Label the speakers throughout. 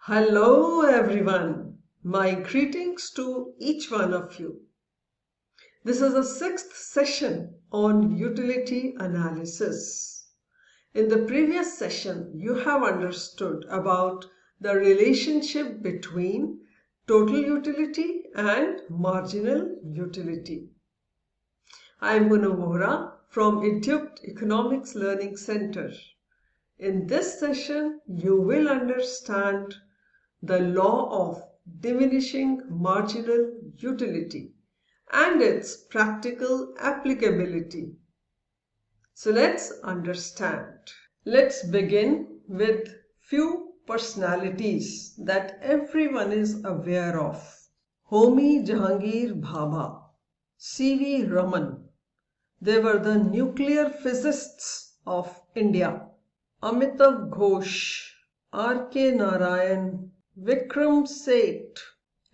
Speaker 1: Hello everyone. My greetings to each one of you. This is the sixth session on utility analysis. In the previous session, you have understood about the relationship between total utility and marginal utility. I am Poonam Vohra from Microeconomics Learning Center. In this session, you will understand the law of diminishing marginal utility and its practical applicability. So let's understand. Let's begin with few personalities that everyone is aware of. Homi Jahangir Bhabha, C.V. Raman. They were the nuclear physicists of India. Amitav Ghosh, R.K. Narayan, Vikram Seth,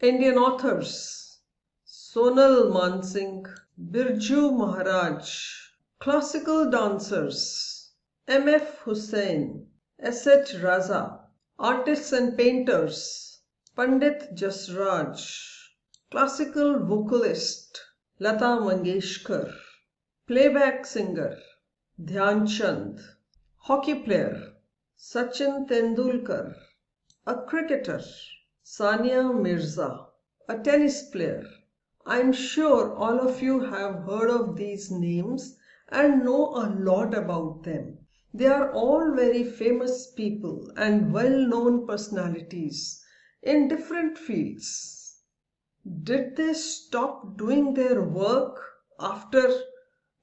Speaker 1: Indian authors, Sonal Mansingh, Birju Maharaj, classical dancers, M.F. Hussain, S.H. Raza, artists and painters, Pandit Jasraj, classical vocalist, Lata Mangeshkar, playback singer, Dhyan Chand, hockey player, Sachin Tendulkar, a cricketer, Sania Mirza, a tennis player. I'm sure all of you have heard of these names and know a lot about them. They are all very famous people and well-known personalities in different fields. Did they stop doing their work after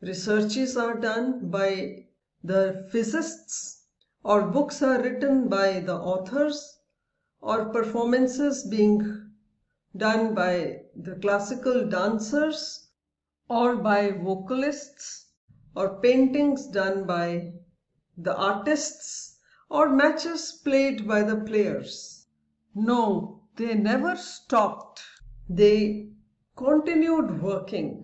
Speaker 1: researches are done by the physicists, or books are written by the authors, or performances being done by the classical dancers, or by vocalists, or paintings done by the artists, or matches played by the players? No, they never stopped. They continued working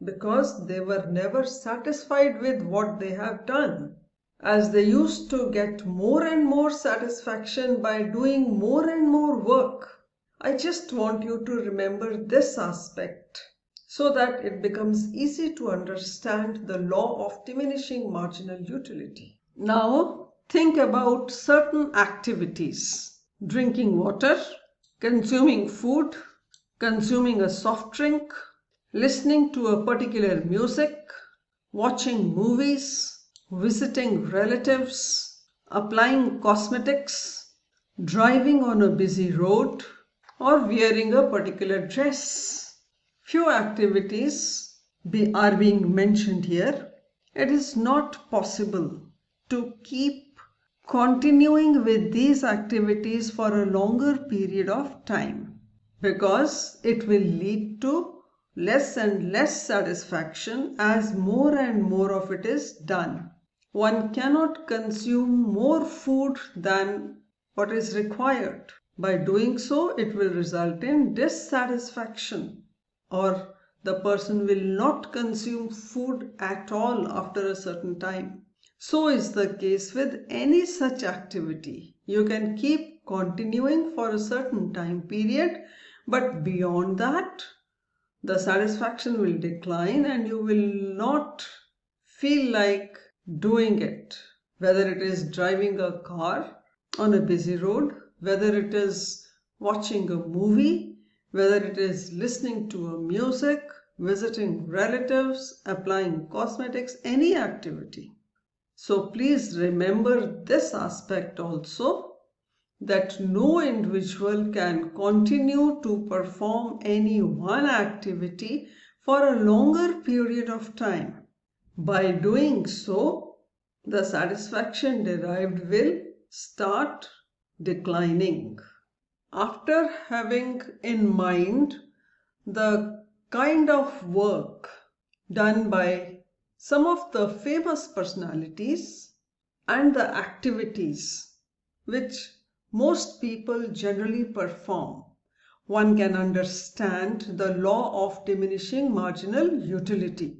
Speaker 1: because they were never satisfied with what they have done. As they used to get more and more satisfaction by doing more and more work. I just want you to remember this aspect so that it becomes easy to understand the law of diminishing marginal utility. Now think about certain activities: drinking water, consuming food, consuming a soft drink, listening to a particular music, watching movies, visiting relatives, applying cosmetics, driving on a busy road, or wearing a particular dress. Few activities are being mentioned here. It is not possible to keep continuing with these activities for a longer period of time because it will lead to less and less satisfaction as more and more of it is done. One cannot consume more food than what is required. By doing so, it will result in dissatisfaction, or the person will not consume food at all after a certain time. So is the case with any such activity. You can keep continuing for a certain time period, but beyond that, the satisfaction will decline and you will not feel like doing it. Whether it is driving a car on a busy road, whether it is watching a movie, whether it is listening to a music, visiting relatives, applying cosmetics, any activity. So please remember this aspect also, that no individual can continue to perform any one activity for a longer period of time. By doing so, the satisfaction derived will start declining. After having in mind the kind of work done by some of the famous personalities and the activities which most people generally perform, one can understand the law of diminishing marginal utility.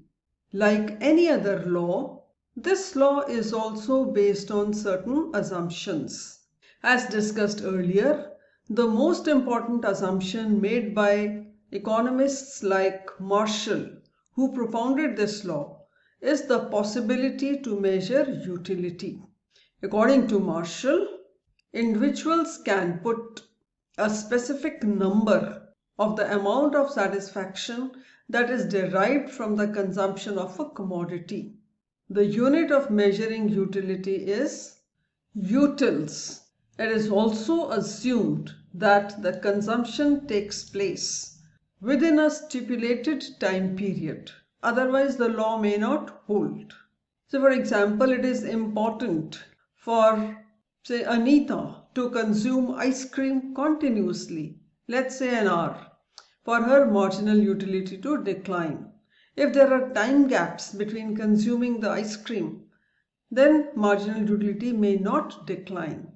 Speaker 1: Like any other law, this law is also based on certain assumptions. As discussed earlier, The most important assumption made by economists like Marshall, who propounded this law, is the possibility to measure utility. According to Marshall, individuals can put a specific number of the amount of satisfaction that is derived from the consumption of a commodity. The unit of measuring utility is utils. It is also assumed that the consumption takes place within a stipulated time period. Otherwise, the law may not hold. So, for example, it is important for, say, Anita to consume ice cream continuously, let's say an hour, for her marginal utility to decline. If there are time gaps between consuming the ice cream, then marginal utility may not decline.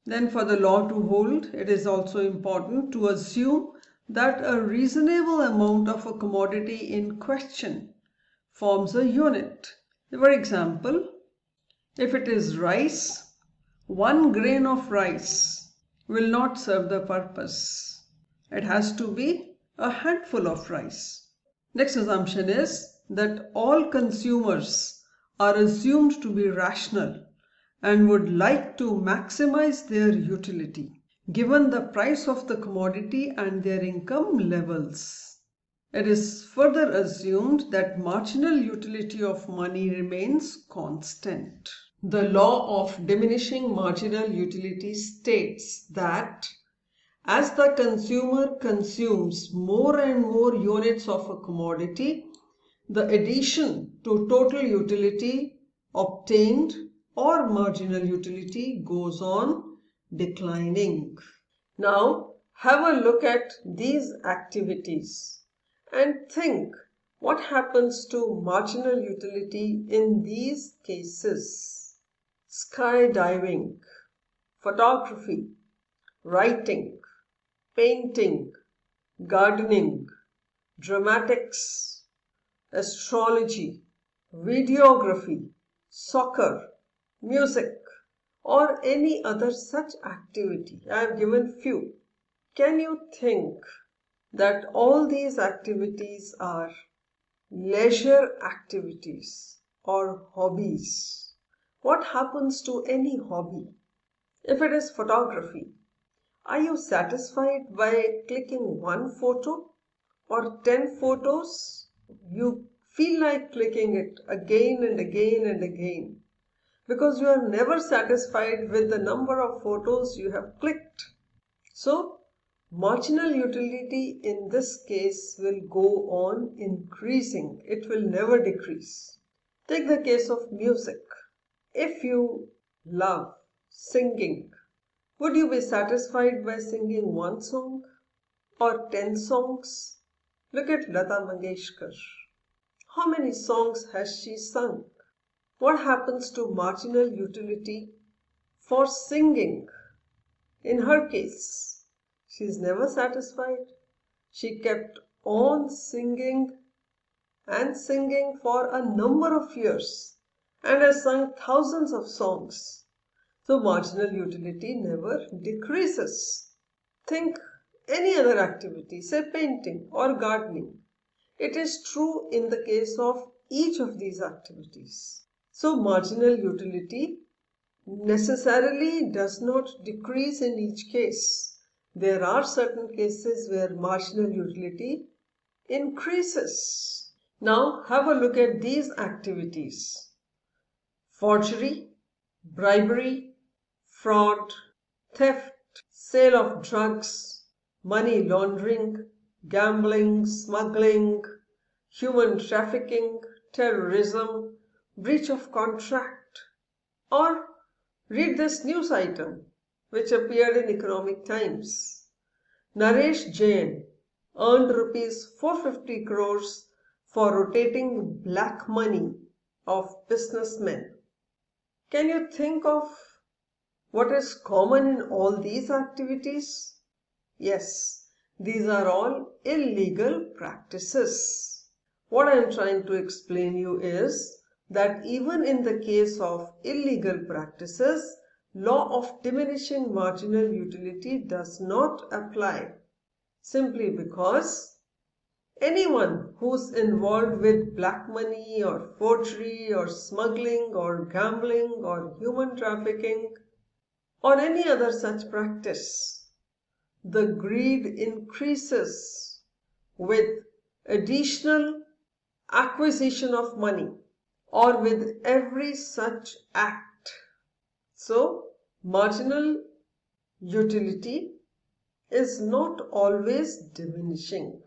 Speaker 1: Then for the law to hold, it is also important to assume that a reasonable amount of a commodity in question forms a unit. For example, if it is rice, 1 grain of rice will not serve the purpose. It has to be a handful of rice. Next assumption is that all consumers are assumed to be rational and would like to maximize their utility given the price of the commodity and their income levels. It is further assumed that marginal utility of money remains constant. The law of diminishing marginal utility states that as the consumer consumes more and more units of a commodity, the addition to total utility obtained or marginal utility goes on declining. Now, have a look at these activities and think what happens to marginal utility in these cases. Skydiving, photography, writing, painting, gardening, dramatics, astrology, videography, soccer, music, or any other such activity. I have given few. Can you think that all these activities are leisure activities or hobbies? What happens to any hobby? If it is photography, are you satisfied by clicking one photo or 10 photos? You feel like clicking it again and again and again because you are never satisfied with the number of photos you have clicked. So, marginal utility in this case will go on increasing. It will never decrease. Take the case of music. If you love singing, would you be satisfied by singing one song or 10 songs? Look at Lata Mangeshkar. How many songs has she sung? What happens to marginal utility for singing? In her case, she is never satisfied. She kept on singing and singing for a number of years and has sung thousands of songs. So marginal utility never decreases. Think any other activity, say painting or gardening. It is true in the case of each of these activities. So marginal utility necessarily does not decrease in each case. There are certain cases where marginal utility increases. Now have a look at these activities. Forgery, bribery, fraud, theft, sale of drugs, money laundering, gambling, smuggling, human trafficking, terrorism, breach of contract. Or read this news item which appeared in Economic Times. Naresh Jain earned rupees 450 crores for rotating black money of businessmen. Can you think of what is common in all these activities? Yes, these are all illegal practices. What I am trying to explain you is that even in the case of illegal practices, law of diminishing marginal utility does not apply, simply because anyone who's involved with black money or forgery or smuggling or gambling or human trafficking or any other such practice, the greed increases with additional acquisition of money or with every such act. So, marginal utility is not always diminishing.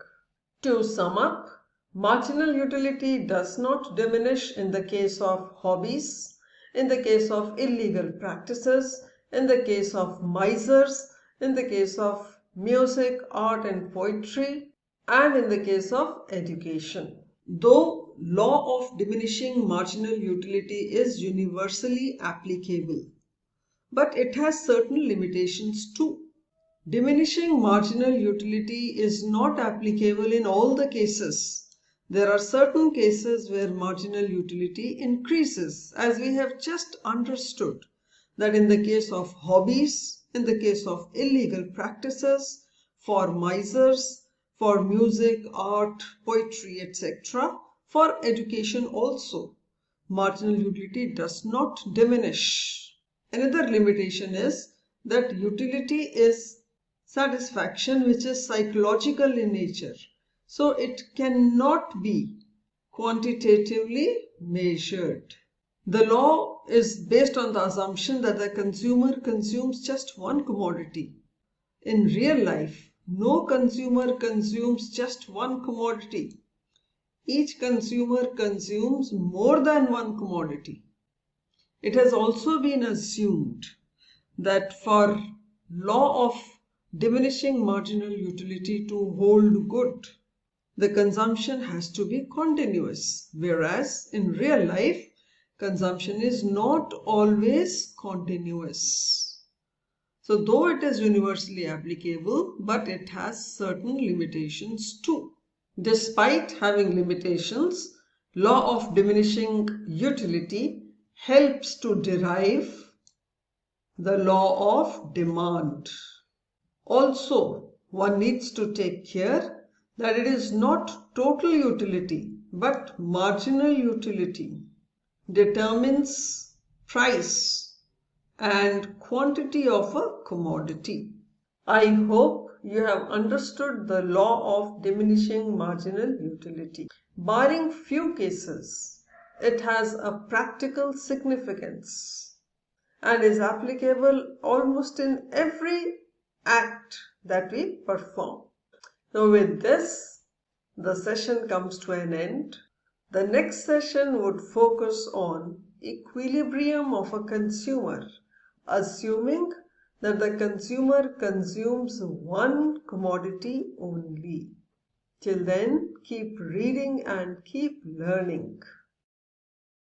Speaker 1: To sum up, marginal utility does not diminish in the case of hobbies, in the case of illegal practices, in the case of misers, in the case of music, art and poetry, and in the case of education. Though law of diminishing marginal utility is universally applicable, but it has certain limitations too. Diminishing marginal utility is not applicable in all the cases. There are certain cases where marginal utility increases, as we have just understood that in the case of hobbies, in the case of illegal practices, for misers, for music, art, poetry, etc., for education also, marginal utility does not diminish. Another limitation is that utility is satisfaction which is psychological in nature. So it cannot be quantitatively measured. The law is based on the assumption that the consumer consumes just one commodity. In real life, no consumer consumes just one commodity. Each consumer consumes more than one commodity. It has also been assumed that for law of diminishing marginal utility to hold good, the consumption has to be continuous, whereas in real life, consumption is not always continuous. So though it is universally applicable, but it has certain limitations too. Despite having limitations, law of diminishing utility helps to derive the law of demand. Also, one needs to take care that it is not total utility but marginal utility determines price and quantity of a commodity. I hope you have understood the law of diminishing marginal utility. Barring few cases, it has a practical significance and is applicable almost in every act that we perform. Now with this, the session comes to an end. The next session would focus on equilibrium of a consumer, assuming that the consumer consumes one commodity only. Till then, keep reading and keep learning.